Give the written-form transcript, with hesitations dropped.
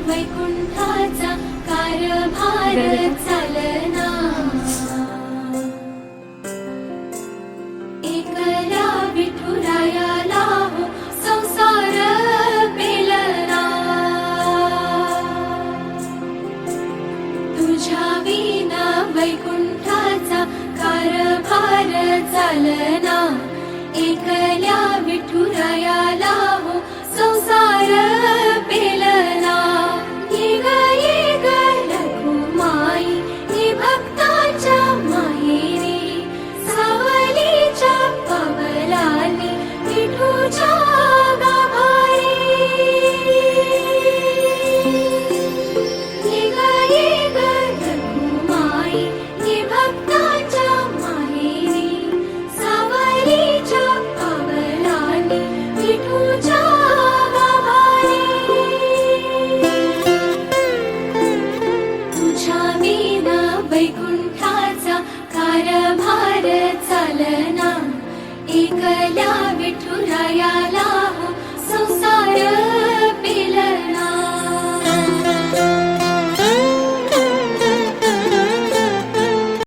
वैकुंठाचा कारभार चालना, एकल्या विठुरायाला हो संसार पेलना, तुझ्या विना वैकुंठाचा कारभार चालना, एकल्या विठुरायाला हो संसार पेलना। ये ग रखुमाई हे भक्ताच्या माहेरी, सावलीच्या पवलानी विठूच्या गाभारी। ये ग रखुमाई हे भक्ताच्या माहेरी, सावलीच्या पवलानी विठूच्या गाभारी। तुझ्या विना वैकुंठाचा कारभार चालना, एकल्या विठुरायाला हो संसार